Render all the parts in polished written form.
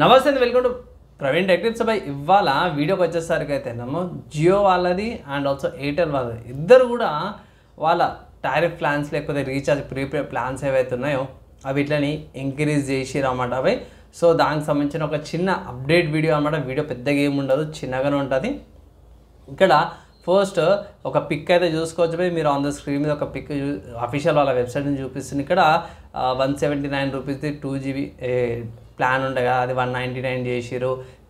నమస్తే అండి, welcome to Praveen tech tips. By ఇవాళ వీడియోకి వచ్చేసరికి అయితేనేమో జియో వాళ్ళది అండ్ ఆల్సో ఎయిర్టెల్ వాళ్ళది ఇద్దరు కూడా వాళ్ళ టారిఫ్ ప్లాన్స్ లేకపోతే రీఛార్జ్ ప్రీపేడ్ ప్లాన్స్ ఏవైతే ఉన్నాయో అవి ఇట్లని ఇంక్రీజ్ చేసిరు అన్నమాట అవి. సో దానికి సంబంధించిన ఒక చిన్న అప్డేట్ వీడియో అన్నమాట. వీడియో పెద్దగా ఏమి ఉండదు, చిన్నగానే ఉంటుంది. ఇక్కడ ఫస్ట్ ఒక పిక్ అయితే చూసుకోవచ్చు పోయి మీరు ఆన్ ద స్క్రీన్ మీద ఒక పిక్ అఫీషియల్ వాళ్ళ వెబ్సైట్ని చూపిస్తుంది. ఇక్కడ 179 రూపీస్ది 2GB ప్లాన్ ఉండే కదా, అది 199 చేసిరు.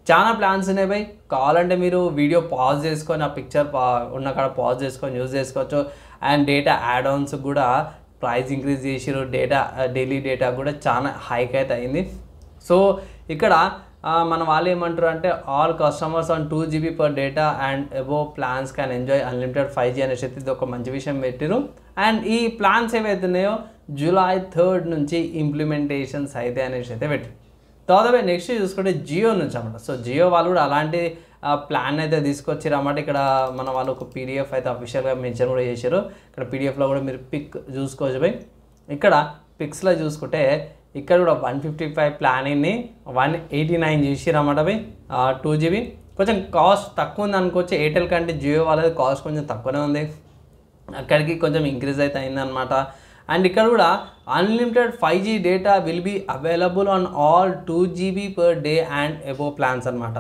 చాలా ప్లాన్స్ ఉన్నాయి బై. కావాలంటే మీరు వీడియో పాజ్ చేసుకొని ఆ పిక్చర్ ఉన్న కాడ పాజ్ చేసుకొని యూజ్ చేసుకోవచ్చు. అండ్ డేటా యాడ్ ఆన్స్ కూడా ప్రైస్ ఇంక్రీజ్ చేసిరు. డైలీ డేటా కూడా చాలా హైక్ అయితే అయింది. సో ఇక్కడ మన వాళ్ళు ఏమంటారు అంటే all customers on 2GB per data and above plans can enjoy unlimited 5G అనేసి ఇది ఒక మంచి విషయం పెట్టిరు. అండ్ ఈ ప్లాన్స్ ఏవైతే ఉన్నాయో July 3rd నుంచి ఇంప్లిమెంటేషన్స్ అయితే అనేసి అయితే పెట్టిరు. తర్వాత నెక్స్ట్ చూసుకుంటే జియో నుంచి అన్నమాట. సో జియో వాళ్ళు కూడా అలాంటి ప్లాన్ అయితే తీసుకొచ్చారు అన్నమాట. ఇక్కడ మన వాళ్ళు ఒక PDF అయితే అఫీషియల్గా మెన్షన్ కూడా చేశారు. ఇక్కడ PDFలో కూడా మీరు పిక్ చూసుకోవచ్చు పోయి. ఇక్కడ పిక్స్లో చూసుకుంటే ఇక్కడ కూడా 155 ప్లానింగ్ని 189 చేసిరు అన్నమాట పోయి 2GB. కొంచెం కాస్ట్ తక్కువ ఉంది అనుకోవచ్చు. ఎయిర్టెల్ కంటే జియో వాళ్ళది కాస్ట్ కొంచెం తక్కువనే ఉంది, అక్కడికి కొంచెం ఇంక్రీజ్ అయితే అయిందనమాట. అండ్ ఇక్కడ కూడా unlimited 5G data will be available on all 2GB per day and above plans అనమాట.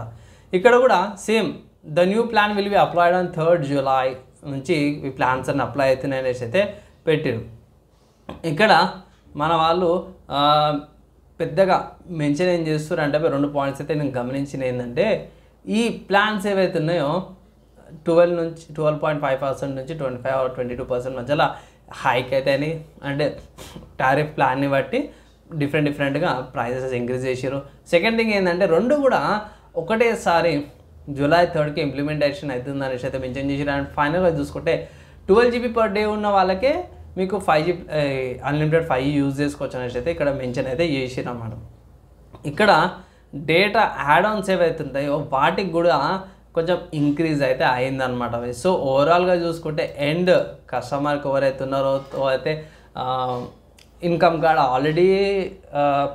ఇక్కడ కూడా same the new plan will be applied on 3rd July నుంచి ఈ ప్లాన్స్ అన్ని అప్లై అవుతున్నాయి అనేసి అయితే పెట్టారు. ఇక్కడ మన వాళ్ళు పెద్దగా మెన్షన్ ఏం చేస్తారు అంటే 2 పాయింట్స్ అయితే నేను గమనించిన ఏంటంటే ఈ ప్లాన్స్ ఏవైతే ఉన్నాయో 12.5% నుంచి 25 or 22% మధ్యలో హైక్ అయితే అని అంటే టారిఫ్ ప్లాన్ని బట్టి డిఫరెంట్గా ప్రైజెస్ ఇంక్రీజ్ చేసారు. సెకండ్ థింగ్ ఏంటంటే రెండు కూడా ఒకటేసారి July 3rdకి ఇంప్లిమెంటేషన్ అవుతుంది అనేసి అయితే మెన్షన్ చేసారు. అండ్ ఫైనల్గా చూసుకుంటే 12GB పర్ డే ఉన్న వాళ్ళకే మీకు 5G అన్లిమిటెడ్ 5G యూజ్ చేసుకోవచ్చు అనేసి అయితే ఇక్కడ మెన్షన్ అయితే చేసారు అన్నమాట. ఇక్కడ డేటా యాడ్ ఆన్స్ ఏవైతే ఉంటాయో వాటికి కూడా కొంచెం ఇంక్రీజ్ అయితే అయిందనమాట. సో ఓవరాల్గా చూసుకుంటే ఎండ్ కస్టమర్కి ఎవరైతే ఉన్నారో అయితే ఇన్కమ్ కార్డ్ ఆల్రెడీ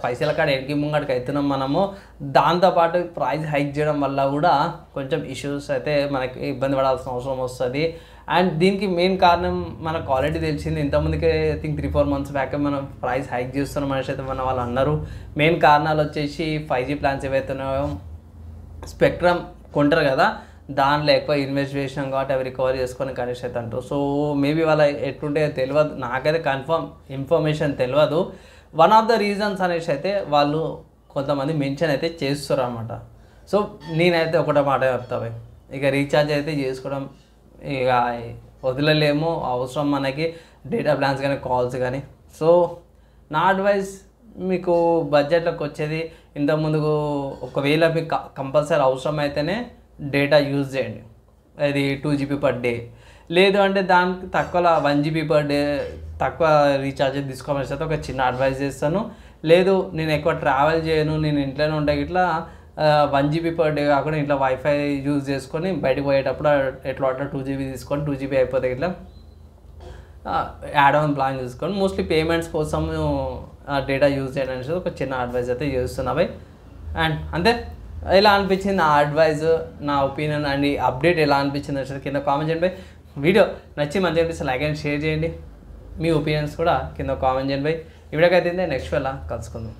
పైసల కార్డ్ ఎన్కి ముంగడికి అవుతున్నాం మనము. దాంతోపాటు ప్రైస్ హైక్ చేయడం వల్ల కూడా కొంచెం ఇష్యూస్ అయితే మనకి ఇబ్బంది పడాల్సిన అవసరం వస్తుంది. అండ్ దీనికి మెయిన్ కారణం మనకు ఆల్రెడీ తెలిసింది. ఇంతకుముందుకే ఐ థింక్ 3-4 months బ్యాక్ మనం ప్రైస్ హైక్ చేస్తున్నాం అనేసి అయితే మన వాళ్ళు అన్నారు. మెయిన్ కారణాలు వచ్చేసి 5G ప్లాన్స్ ఏవైతే ఉన్నాయో స్పెక్ట్రమ్ కొంటారు కదా, దాంట్లో ఎక్కువ ఇన్వెస్ట్ చేసినాం కాబట్టి అవి రికవర్ చేసుకొని కనెక్ట్ అయితే అంటారు. సో మేబీ వాళ్ళ ఎట్లుంటే తెలియదు, నాకైతే కన్ఫర్మ్ ఇన్ఫర్మేషన్ తెలియదు. వన్ ఆఫ్ ద రీజన్స్ అనేసి అయితే వాళ్ళు కొంతమంది మెన్షన్ అయితే చేస్తారు అన్నమాట. సో నేనైతే ఒకటే మాట చెప్తాను, ఇక రీఛార్జ్ అయితే చేసుకోవడం ఇక వదిలేమో, అవసరం మనకి డేటా ప్లాన్స్ కానీ కాల్స్ కానీ. సో నా అడ్వైస్ మీకు బడ్జెట్లోకి వచ్చేది ఇంతకుముందుకు ఒకవేళ మీకు కంపల్సరీ అవసరం అయితేనే డేటా యూజ్ చేయండి, అది 2GB పర్ డే. లేదు అంటే దానికి తక్కువ 1GB పర్ డే తక్కువ రీఛార్జ్ తీసుకోవాల్సి అయితే ఒక చిన్న అడ్వైస్ చేస్తాను. లేదు నేను ఎక్కువ ట్రావెల్ చేయను, నేను ఇంట్లోనే ఉంటా, ఇట్లా 1GB పర్ డే కాకుండా ఇట్లా వైఫై యూజ్ చేసుకొని బయటకు పోయేటప్పుడు ఎట్లా అట్లా 2GB తీసుకొని 2GB అయిపోతే ఇట్లా యాడ్ ఆన్ ప్లాన్ చూసుకొని మోస్ట్లీ పేమెంట్స్ కోసం డేటా యూజ్ చేయడం అనేది ఒక చిన్న అడ్వైజ్ అయితే చేస్తున్నాయి. అండ్ అంతే, ఎలా అనిపించింది నా అడ్వైజ్, నా ఒపీనియన్ అండ్ ఈ అప్డేట్ ఎలా అనిపించింది అనేది కింద కామెంట్ చేయండి. వీడియో నచ్చి మంచిగా అనిపిస్తే లైక్ అండ్ షేర్ చేయండి. మీ ఒపీనియన్స్ కూడా కింద కామెంట్ చేయండి. ఈ వీడియోకి అయితే నెక్స్ట్ వేళ కలుసుకుందాం.